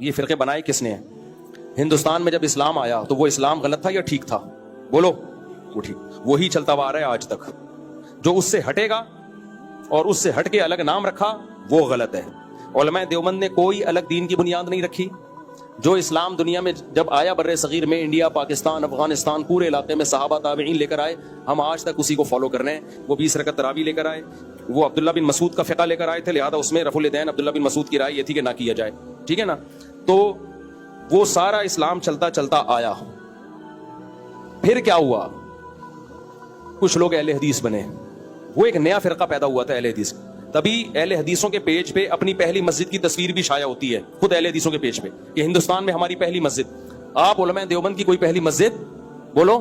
یہ فرقے بنائے کس نے ہیں؟ ہندوستان میں جب اسلام آیا تو وہ اسلام غلط تھا یا ٹھیک تھا؟ بولو. وہ ٹھیک, وہی چلتا ہوا آ رہا ہے آج تک. جو اس سے ہٹے گا اور اس سے ہٹ کے الگ نام رکھا وہ غلط ہے. علماء دیوبند نے کوئی الگ دین کی بنیاد نہیں رکھی. جو اسلام دنیا میں جب آیا بر صغیر میں, انڈیا, پاکستان, افغانستان, پورے علاقے میں صحابہ تابعین لے کر آئے, ہم آج تک اسی کو فالو کر رہے ہیں. وہ 20 رکعت تراویح لے کر آئے, وہ عبداللہ بن مسعود کا فقہ لے کر آئے تھے, لہذا اس میں رفع الیدین عبداللہ بن مسعود کی رائے یہ تھی کہ نہ کیا جائے. ٹھیک ہے نا. تو وہ سارا اسلام چلتا چلتا آیا. پھر کیا ہوا؟ کچھ لوگ اہل حدیث بنے. وہ ایک نیا فرقہ پیدا ہوا تھا اہل حدیث. تبھی اہل حدیثوں کے پیج پہ اپنی پہلی مسجد کی تصویر بھی شائع ہوتی ہے, خود اہل حدیثوں کے پیج پہ, کہ ہندوستان میں ہماری پہلی مسجد. آپ علماء دیوبند کی کوئی پہلی مسجد بولو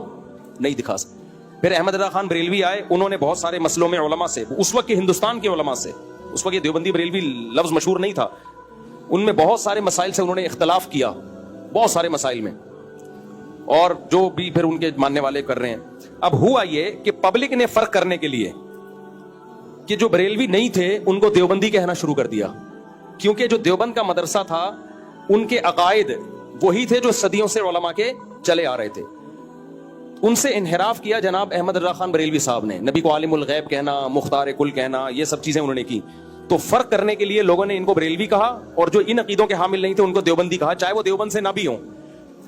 نہیں دکھا سکتے. پھر احمد رضا خان بریلوی آئے, انہوں نے بہت سارے مسئلوں میں علماء سے, اس وقت کے ہندوستان کے علماء سے, اس وقت یہ دیوبندی بریلوی لفظ مشہور نہیں تھا, ان میں بہت سارے مسائل سے انہوں نے اختلاف کیا, بہت سارے مسائل میں, اور جو بھی پھر ان کے ماننے والے کر رہے ہیں. اب ہوا یہ کہ پبلک نے فرق کرنے کے لیے کہ جو بریلوی نہیں تھے ان کو دیوبندی کہنا شروع کر دیا, کیونکہ جو دیوبند کا مدرسہ تھا ان کے عقائد وہی تھے جو صدیوں سے علماء کے چلے آ رہے تھے. ان سے انحراف کیا جناب احمد رضا خان بریلوی صاحب نے. نبی کو عالم الغیب کہنا, مختار کل کہنا, یہ سب چیزیں انہوں نے کی. تو فرق کرنے کے لیے لوگوں نے ان کو بریلوی کہا, اور جو ان عقیدوں کے حامل نہیں تھے ان کو دیوبندی کہا, چاہے وہ دیوبند سے نہ بھی ہوں.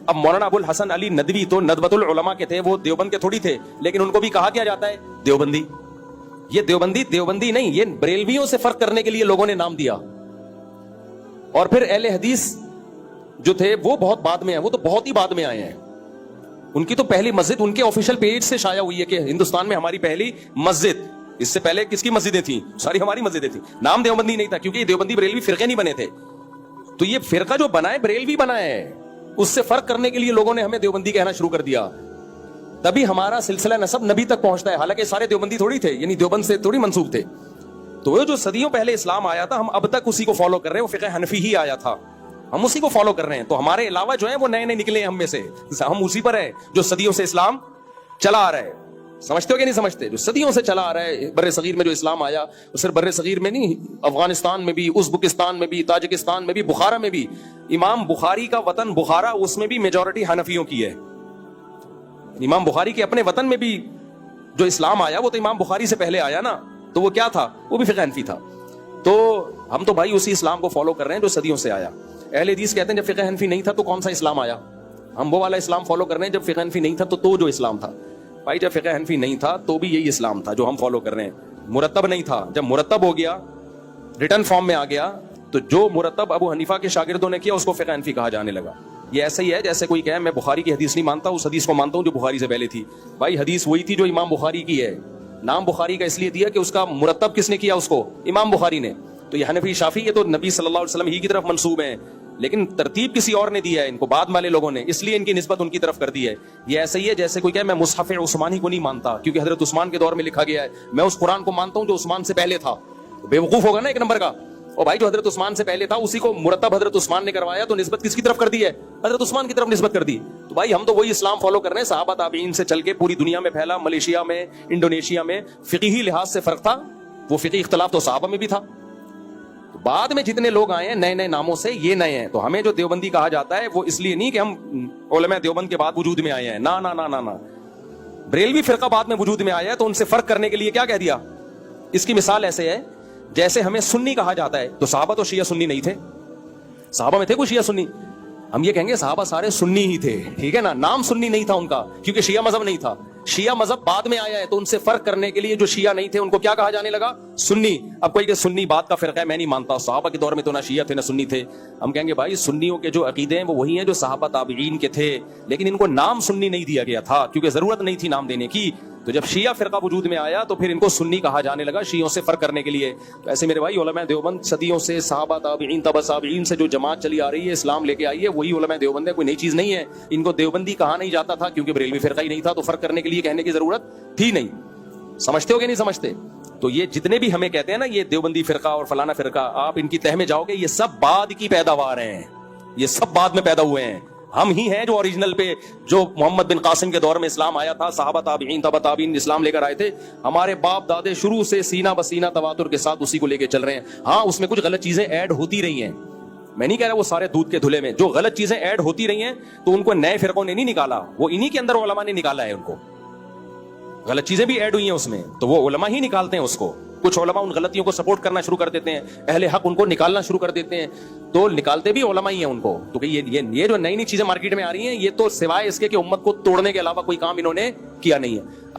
اب مولانا ابو الحسن علی ندوی تو ندوۃ العلماء کے تھے, وہ دیوبند کے تھوڑی تھے, لیکن ان کو بھی کہا کیا جاتا ہے دیوبندی. یہ دیوبندی نہیں, یہ بریلویوں سے فرق کرنے کے لیے لوگوں نے نام دیا. اور پھر اہل حدیث جو تھے وہ بہت بعد میں ہیں, وہ تو بہت ہی بعد میں آئے ہیں. ان کی تو پہلی مسجد ان کے آفیشیل پیج سے شائع ہوئی ہے کہ ہندوستان میں ہماری پہلی مسجد. اس سے پہلے کس کی مسجدیں تھیں؟ ساری ہماری مسجدیں تھیں. نام دیوبندی نہیں تھا, کیونکہ یہ دیوبندی بریلوی فرقے نہیں بنے تھے. تو یہ فرقہ جو بنا ہے بریلوی بنا ہے, اس سے فرق کرنے کے لیے لوگوں نے ہمیں دیوبندی کہنا شروع کر دیا. تبھی ہمارا سلسلہ نسب نبی تک پہنچتا ہے, حالانکہ سارے دیوبندی تھوڑی تھے, یعنی دیوبند سے تھوڑی منسوب تھے. تو وہ جو صدیوں پہلے اسلام آیا تھا ہم اب تک اسی کو فالو کر رہے ہیں. وہ فقہ حنفی ہی آیا تھا, ہم اسی کو فالو کر رہے ہیں. تو ہمارے علاوہ جو ہیں وہ نئے نئے نکلے ہیں ہم میں سے, ہم اسی پر ہیں جو صدیوں سے اسلام چلا آ رہا ہے. سمجھتے ہو کہ نہیں سمجھتے؟ جو صدیوں سے چلا آ رہا ہے بر صغیر میں جو اسلام آیا, صرف بر صغیر میں نہیں, افغانستان میں بھی, ازبکستان میں بھی, تاجکستان میں بھی, بخارا میں بھی. امام بخاری کا وطن بخارا, اس میں بھی میجورٹی حنفیوں کی ہے. امام بخاری کے اپنے وطن میں بھی جو اسلام آیا وہ تو امام بخاری سے پہلے آیا نا, تو وہ کیا تھا؟ وہ بھی فقہ حنفی تھا. تو ہم تو بھائی اسی اسلام کو فالو کر رہے ہیں جو صدیوں سے آیا. اہل حدیث کہتے ہیں جب فقہ حنفی نہیں تھا تو کون سا اسلام آیا؟ ہم وہ والا اسلام فالو کر رہے ہیں جب فقہ حنفی نہیں تھا تو جو اسلام تھا. بھائی جب فقہ حنفی نہیں تھا تو بھی یہی اسلام تھا جو ہم فالو کر رہے ہیں. مرتب نہیں تھا, جب مرتب ہو گیا, ریٹن فارم میں آ گیا, تو جو مرتب ابو حنیفہ کے شاگردوں نے کیا اس کو فقہ حنفی کہا جانے لگا. یہ ایسا ہی ہے جیسے کوئی کہے میں بخاری کی حدیث نہیں مانتا, اس حدیث کو مانتا ہوں جو بخاری سے پہلے تھی. بھائی حدیث وہی تھی جو امام بخاری کی ہے. نام بخاری کا اس لیے دیا کہ اس کا مرتب کس نے کیا, اس کو امام بخاری نے. تو یہ حنفی شافعی یہ تو نبی صلی اللہ علیہ وسلم ہی کی طرف منسوب ہیں, لیکن ترتیب کسی اور نے دیا ہے ان کو, بعد والے لوگوں نے, اس لیے ان کی نسبت ان کی طرف کر دی ہے. یہ ایسا ہی ہے جیسے کوئی کہے میں مصحف عثمانی کو نہیں مانتا کیونکہ حضرت عثمان کے دور میں لکھا گیا ہے, میں اس قرآن کو مانتا ہوں جو عثمان سے پہلے تھا. بے وقوف ہوگا نا ایک نمبر کا. اور بھائی جو حضرت عثمان سے پہلے تھا اسی کو مرتب حضرت عثمان نے کروایا, تو نسبت کس کی طرف کر دی ہے؟ حضرت عثمان کی طرف نسبت کر دی. تو بھائی ہم تو وہی اسلام فالو کر رہے ہیں, صحابہ تابعین سے چل کے پوری دنیا میں پھیلا, ملیشیا میں, انڈونیشیا میں. فقہی لحاظ سے فرق تھا, وہ فقہی اختلاف تو صحابہ میں بھی تھا. بعد میں جتنے لوگ آئے ہیں نئے نئے ناموں سے, یہ نئے ہیں. تو ہمیں جو دیوبندی کہا جاتا ہے وہ اس لیے نہیں کہ ہم علماء دیوبند کے بعد وجود میں آئے ہیں, نا نا نا نا نا. بریلوی فرقہ بعد میں وجود میں آیا ہے, تو ان سے فرق کرنے کے لیے کیا کہہ دیا. اس کی مثال ایسے ہے جیسے ہمیں سنی کہا جاتا ہے, تو صحابہ تو شیعہ سنی نہیں تھے. صحابہ میں تھے کوئی شیعہ سنی؟ ہم یہ کہیں گے صحابہ سارے سنی ہی تھے, ٹھیک ہے نا, نام سنی نہیں تھا ان کا, کیونکہ شیعہ مذہب نہیں تھا. شیعہ مذہب بعد میں آیا ہے, تو ان سے فرق کرنے کے لیے جو شیعہ نہیں تھے ان کو کیا کہا جانے لگا؟ سنی. اب کوئی کہ سنی بات کا فرقہ ہے, میں نہیں مانتا, صحابہ کے دور میں تو نہ شیعہ تھے نہ سنی تھے. ہم کہیں گے بھائی سنیوں کے جو عقیدے ہیں وہ وہی ہیں جو صحابہ تابعین کے تھے, لیکن ان کو نام سنی نہیں دیا گیا تھا کیونکہ ضرورت نہیں تھی نام دینے کی. تو جب شیعہ فرقہ وجود میں آیا تو پھر ان کو سنی کہا جانے لگا شیعوں سے فرق کرنے کے لیے. تو ایسے میرے بھائی علماء دیوبند صدیوں سے صحابہ تابعین تبع تابعین سے جو جماعت چلی آ رہی ہے, اسلام لے کے آئی ہے, وہی علماء دیوبند ہے, کوئی نئی چیز نہیں ہے. ان کو دیوبندی کہا نہیں جاتا تھا کیونکہ بریلوی فرقہ ہی نہیں تھا, تو فرق کرنے کے لیے کہنے کی ضرورت تھی نہیں. سمجھتے ہو کہ نہیں سمجھتے؟ تو یہ جتنے بھی ہمیں کہتے ہیں نا یہ دیوبندی فرقہ اور فلانا فرقہ, آپ ان کی تہ میں جاؤ گے یہ سب بعد کی پیداوار ہیں, یہ سب بعد میں پیدا ہوئے ہیں. ہم ہی ہیں جو اوریجنل پہ, جو محمد بن قاسم کے دور میں اسلام آیا تھا, صحابہ تابعین تبع تابعین اسلام لے کر آئے تھے. ہمارے باپ دادے شروع سے سینہ بسینہ تواتر کے ساتھ اسی کو لے کے چل رہے ہیں. ہاں اس میں کچھ غلط چیزیں ایڈ ہوتی رہی ہیں, میں نہیں کہہ رہا وہ سارے دودھ کے دھلے میں, جو غلط چیزیں ایڈ ہوتی رہی ہیں تو ان کو نئے فرقوں نے نہیں نکالا, وہ انہی کے اندر علماء نے نکالا ہے ان کو. غلط چیزیں بھی ایڈ ہوئی ہیں اس میں تو وہ علماء ہی نکالتے ہیں اس کو. کچھ علماء ان غلطیوں کو سپورٹ کرنا شروع کر دیتے ہیں, اہل حق ان کو نکالنا شروع کر دیتے ہیں, تو نکالتے بھی علماء ہی ہیں ان کو. تو کہ یہ جو نئی نئی چیزیں مارکیٹ میں آ رہی ہیں, یہ تو سوائے اس کے کہ امت کو توڑنے کے علاوہ کوئی کام انہوں نے کیا نہیں ہے.